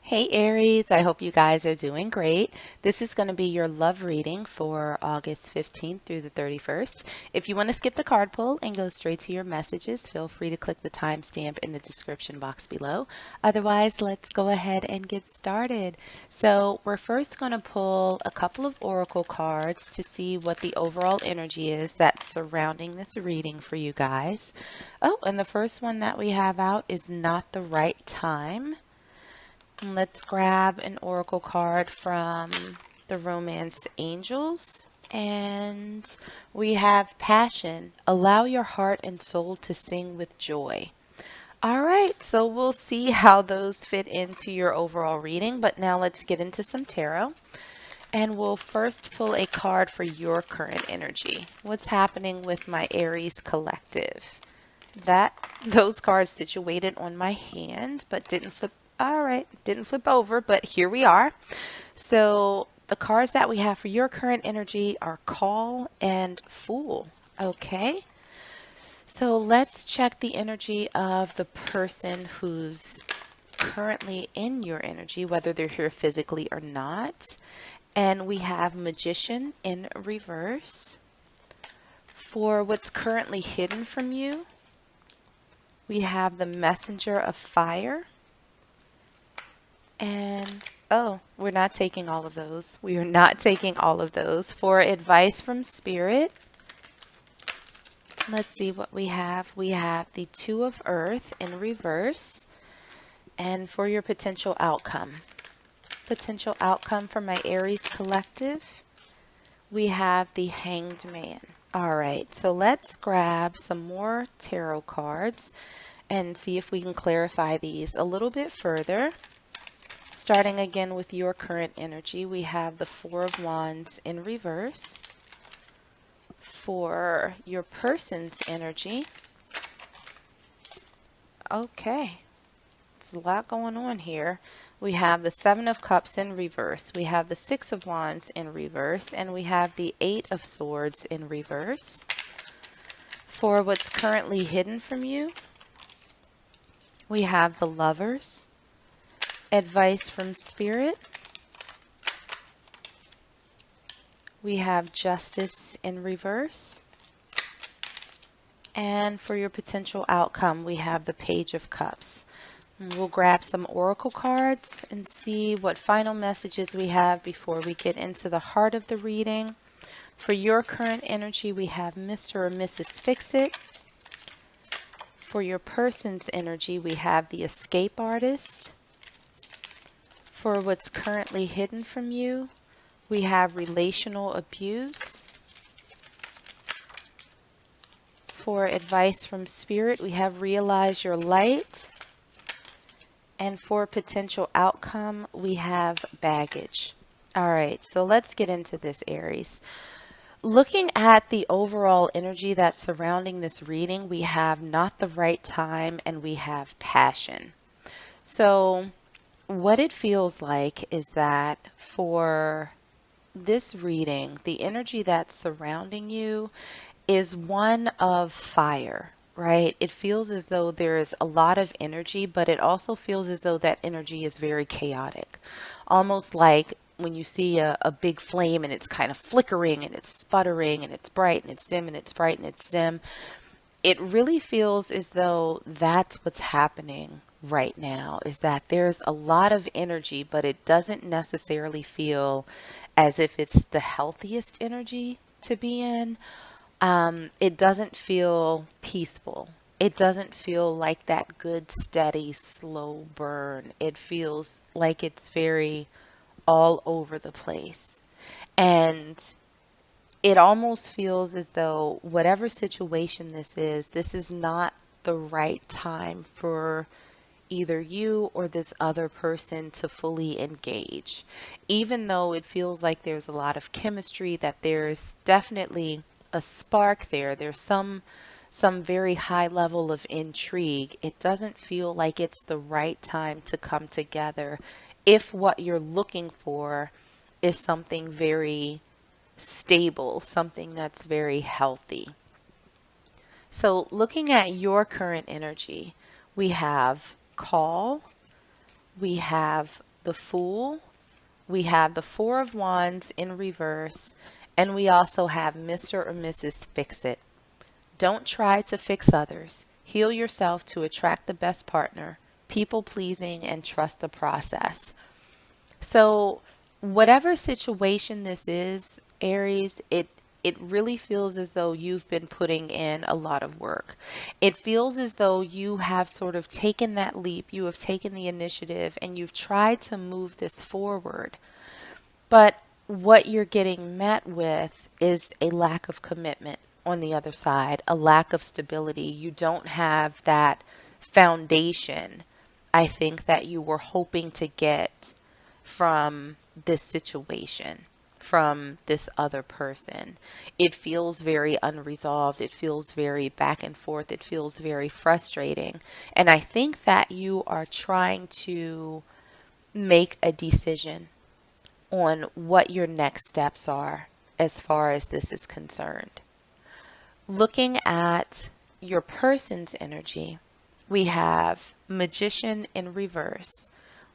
Hey Aries, I hope you guys are doing great. This is going to be your love reading for August 15th through the 31st. If you want to skip the card pull and go straight to your messages, feel free to click the timestamp in the description box below. Otherwise, let's go ahead and get started. So we're first going to pull a couple of oracle cards to see what the overall energy is that's surrounding this reading for you guys. Oh, and the first one that we have out is not the right time. Let's grab an oracle card from the Romance Angels. And we have passion. Allow your heart and soul to sing with joy. All right, so we'll see how those fit into your overall reading. But now let's get into some tarot. And we'll first pull a card for your current energy. What's happening with my Aries collective? Those cards situated on my hand, but didn't flip. All right, didn't flip over, but here we are. So the cards that we have for your current energy are Call and Fool. Okay. So let's check the energy of the person who's currently in your energy, whether they're here physically or not. And we have Magician in reverse. For what's currently hidden from you, we have the Messenger of Fire. And, oh, we're not taking all of those. We are not taking all of those. For advice from Spirit, let's see what we have. We have the Two of Earth in reverse. And for your potential outcome for my Aries collective, we have the Hanged Man. All right, so let's grab some more tarot cards and see if we can clarify these a little bit further. Starting again with your current energy, we have the Four of Wands in reverse. For your person's energy, okay, it's a lot going on here. We have the Seven of Cups in reverse. We have the Six of Wands in reverse. And we have the Eight of Swords in reverse. For what's currently hidden from you, we have the Lovers. Advice from Spirit. We have Justice in reverse. And for your potential outcome, we have the Page of Cups. And we'll grab some oracle cards and see what final messages we have before we get into the heart of the reading. For your current energy, we have Mr. or Mrs. Fix-It. For your person's energy, we have the Escape Artist. For what's currently hidden from you, we have relational abuse. For advice from Spirit, we have realize your light. And for potential outcome, we have baggage. All right, so let's get into this, Aries. Looking at the overall energy that's surrounding this reading, we have not the right time and we have passion. So what it feels like is that for this reading, the energy that's surrounding you is one of fire, right? It feels as though there is a lot of energy, but it also feels as though that energy is very chaotic. Almost like when you see a big flame and it's kind of flickering and it's sputtering and it's bright and it's dim and it's bright and it's dim. It really feels as though that's what's happening right now, is that there's a lot of energy, but it doesn't necessarily feel as if it's the healthiest energy to be in. It doesn't feel peaceful. It doesn't feel like that good, steady, slow burn. It feels like it's very all over the place. And it almost feels as though whatever situation this is not the right time for either you or this other person to fully engage. Even though it feels like there's a lot of chemistry, that there's definitely a spark there, there's some very high level of intrigue, it doesn't feel like it's the right time to come together if what you're looking for is something very stable, something that's very healthy. So looking at your current energy, we have Call, we have the Fool, we have the Four of Wands in reverse, and we also have Mr. or Mrs. Fix It. Don't try to fix others. Heal yourself to attract the best partner, people pleasing, and trust the process. So, whatever situation this is, Aries, it really feels as though you've been putting in a lot of work. It feels as though you have sort of taken that leap, you have taken the initiative, and you've tried to move this forward. But what you're getting met with is a lack of commitment on the other side, a lack of stability. You don't have that foundation, I think, that you were hoping to get from this situation, from this other person. It feels very unresolved. It feels very back and forth. It feels very frustrating. And I think that you are trying to make a decision on what your next steps are as far as this is concerned. Looking at your person's energy, we have Magician in reverse.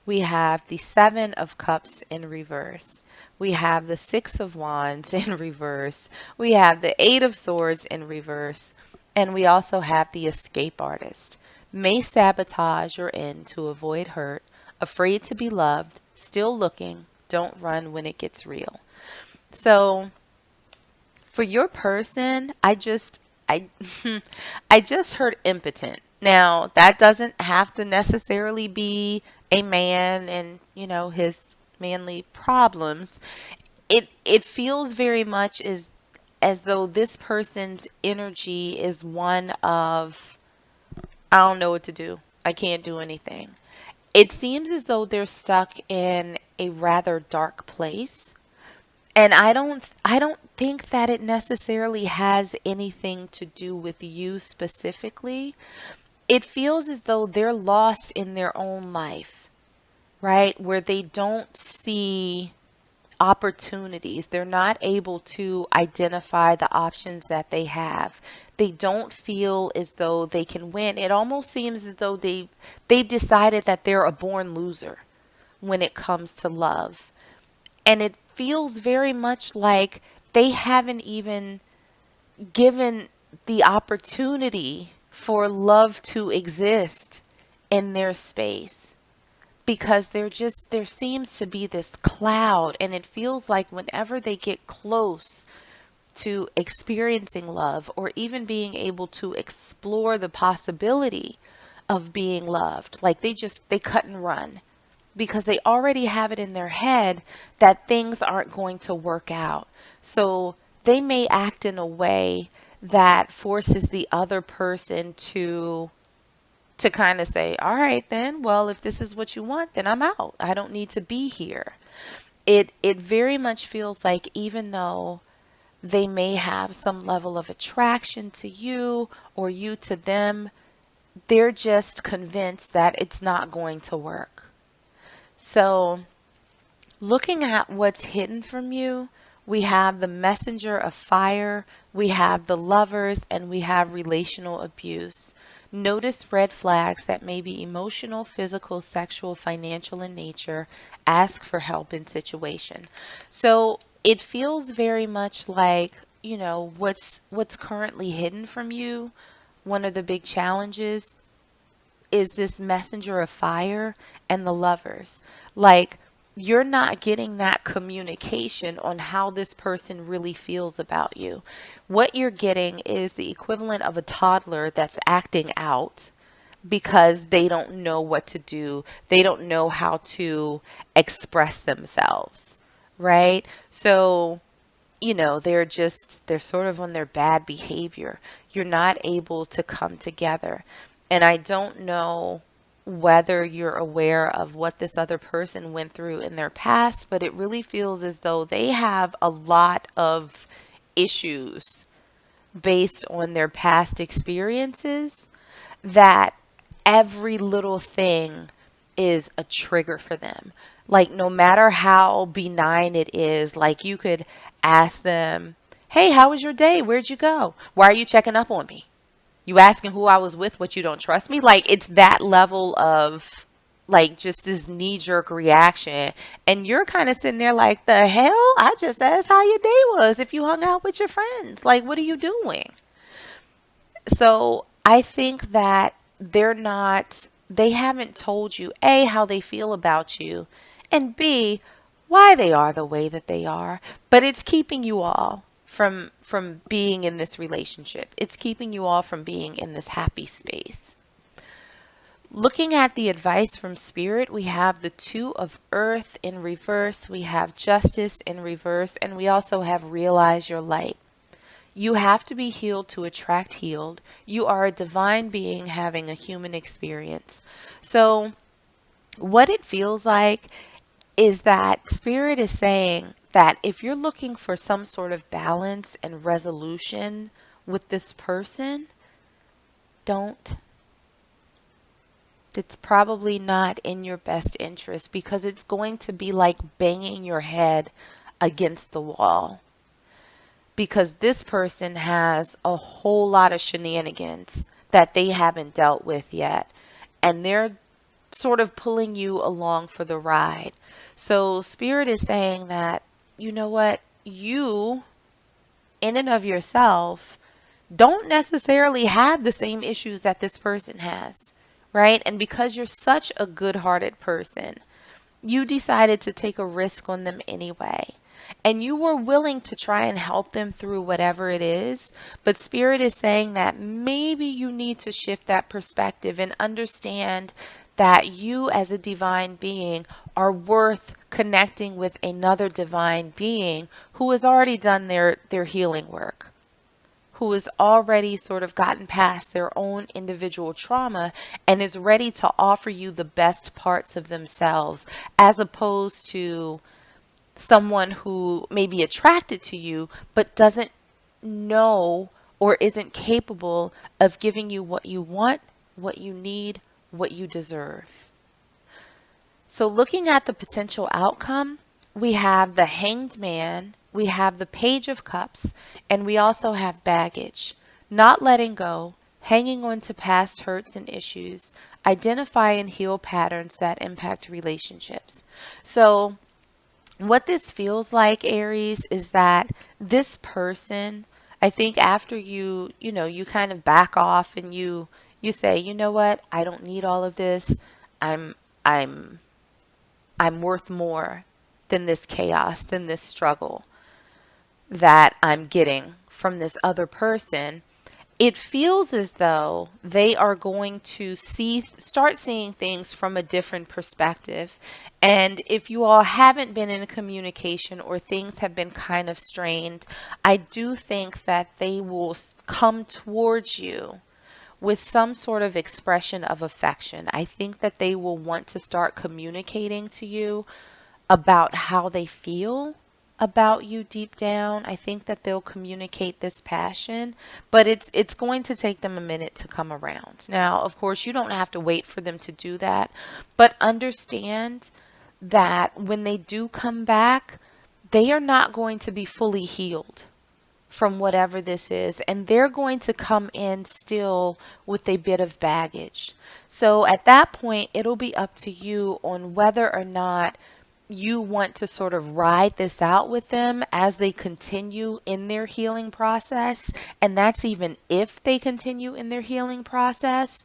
We have the Seven of Cups in reverse. We have the Six of Wands in reverse. We have the Eight of Swords in reverse. And we also have the Escape Artist. May sabotage your end to avoid hurt, afraid to be loved, still looking, don't run when it gets real. So for your person, I I just heard impotent. Now, that doesn't have to necessarily be a man and, his manly problems. It feels very much as though this person's energy is one of, I don't know what to do. I can't do anything. It seems as though they're stuck in a rather dark place. And I don't think that it necessarily has anything to do with you specifically. It feels as though they're lost in their own life, right? Where they don't see opportunities. They're not able to identify the options that they have. They don't feel as though they can win. It almost seems as though they've decided that they're a born loser when it comes to love. And it feels very much like they haven't even given the opportunity for love to exist in their space, because there seems to be this cloud, and it feels like whenever they get close to experiencing love or even being able to explore the possibility of being loved, like they cut and run, because they already have it in their head that things aren't going to work out. So they may act in a way that forces the other person to kind of say, all right, then, well, if this is what you want, then I'm out. I don't need to be here. It very much feels like, even though they may have some level of attraction to you or you to them, they're just convinced that it's not going to work. So looking at what's hidden from you, we have the Messenger of Fire, we have the Lovers, and we have relational abuse. Notice red flags that may be emotional, physical, sexual, financial in nature. Ask for help in situation. So it feels very much like, what's currently hidden from you. One of the big challenges is this Messenger of Fire and the Lovers. Like, you're not getting that communication on how this person really feels about you. What you're getting is the equivalent of a toddler that's acting out because they don't know what to do. They don't know how to express themselves, right? So, they're sort of on their bad behavior. You're not able to come together. And I don't know whether you're aware of what this other person went through in their past, but it really feels as though they have a lot of issues based on their past experiences, that every little thing is a trigger for them. Like, no matter how benign it is, like, you could ask them, hey, how was your day? Where'd you go? Why are you checking up on me? You asking who I was with, what, you don't trust me? Like, it's that level of like just this knee-jerk reaction, and you're kind of sitting there like, the hell, I just asked how your day was if you hung out with your friends. Like, what are you doing? So I think that they haven't told you, A, how they feel about you, and B, why they are the way that they are. But it's keeping you all from being in this relationship. It's keeping you all from being in this happy space. Looking at the advice from Spirit, we have the Two of Earth in reverse, we have Justice in reverse, and we also have Realize Your Light. You have to be healed to attract healed. You are a divine being having a human experience. So, what it feels like is that Spirit is saying that if you're looking for some sort of balance and resolution with this person, don't. It's probably not in your best interest, because it's going to be like banging your head against the wall. Because this person has a whole lot of shenanigans that they haven't dealt with yet. And they're sort of pulling you along for the ride. So Spirit is saying that, you know what, you, in and of yourself, don't necessarily have the same issues that this person has, right? And because you're such a good-hearted person, you decided to take a risk on them anyway. And you were willing to try and help them through whatever it is. But Spirit is saying that maybe you need to shift that perspective and understand that you as a divine being are worth connecting with another divine being who has already done their healing work, who has already sort of gotten past their own individual trauma and is ready to offer you the best parts of themselves, as opposed to someone who may be attracted to you but doesn't know or isn't capable of giving you what you want, what you need, what you deserve. So looking at the potential outcome, we have the Hanged Man, we have the Page of Cups, and we also have baggage. Not letting go, hanging on to past hurts and issues, identify and heal patterns that impact relationships. So what this feels like, Aries, is that this person, I think after you kind of back off and you say, you know what, I don't need all of this. I'm I'm I'm worth more than this chaos, than this struggle that I'm getting from this other person. It feels as though they are going to start seeing things from a different perspective. And if you all haven't been in communication or things have been kind of strained, I do think that they will come towards you with some sort of expression of affection. I think that they will want to start communicating to you about how they feel about you deep down. I think that they'll communicate this passion, but it's going to take them a minute to come around. Now, of course, you don't have to wait for them to do that, but understand that when they do come back, they are not going to be fully healed from whatever this is, and they're going to come in still with a bit of baggage. So at that point, it'll be up to you on whether or not you want to sort of ride this out with them as they continue in their healing process. And that's even if they continue in their healing process.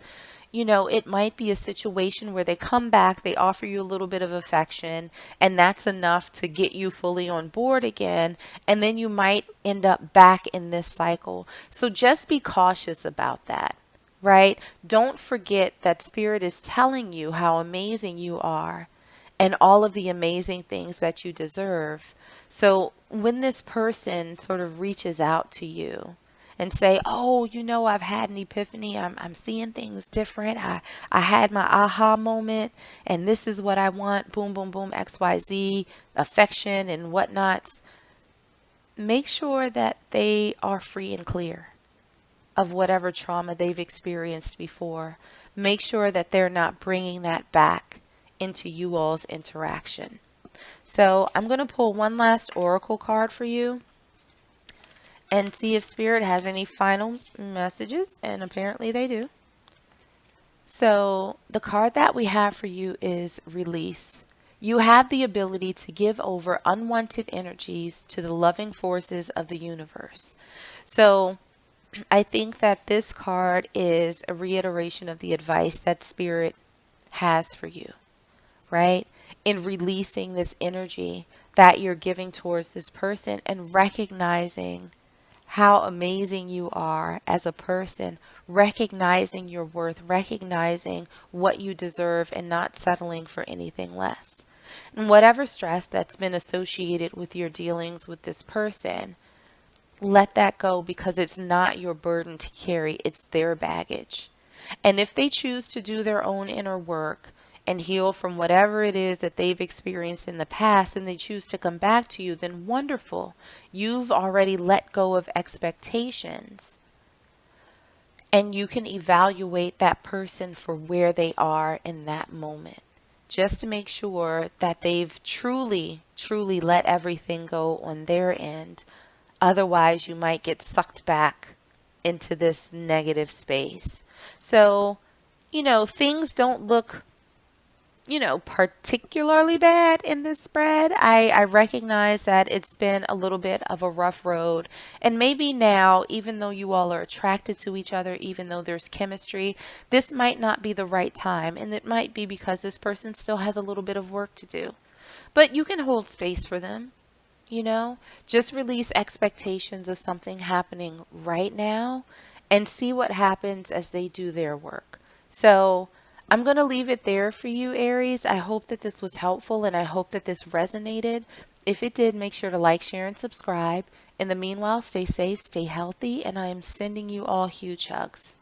You know, it might be a situation where they come back, they offer you a little bit of affection, and that's enough to get you fully on board again. And then you might end up back in this cycle. So just be cautious about that, right? Don't forget that Spirit is telling you how amazing you are and all of the amazing things that you deserve. So when this person sort of reaches out to you and say, oh, you know, I've had an epiphany. I'm seeing things different. I had my aha moment, and this is what I want. Boom, boom, boom, XYZ, affection and whatnots. Make sure that they are free and clear of whatever trauma they've experienced before. Make sure that they're not bringing that back into you all's interaction. So I'm going to pull one last oracle card for you and see if Spirit has any final messages, and apparently they do. So the card that we have for you is release. You have the ability to give over unwanted energies to the loving forces of the universe. So I think that this card is a reiteration of the advice that Spirit has for you, right? In releasing this energy that you're giving towards this person and recognizing how amazing you are as a person, recognizing your worth, recognizing what you deserve, and not settling for anything less. And whatever stress that's been associated with your dealings with this person, let that go because it's not your burden to carry, it's their baggage. And if they choose to do their own inner work and heal from whatever it is that they've experienced in the past and they choose to come back to you, then wonderful. You've already let go of expectations and you can evaluate that person for where they are in that moment. Just to make sure that they've truly, truly let everything go on their end. Otherwise, you might get sucked back into this negative space. So, things don't look, particularly bad in this spread. I recognize that it's been a little bit of a rough road. And maybe now, even though you all are attracted to each other, even though there's chemistry, this might not be the right time. And it might be because this person still has a little bit of work to do. But you can hold space for them. Just release expectations of something happening right now and see what happens as they do their work. So I'm going to leave it there for you, Aries. I hope that this was helpful and I hope that this resonated. If it did, make sure to like, share, and subscribe. In the meanwhile, stay safe, stay healthy, and I am sending you all huge hugs.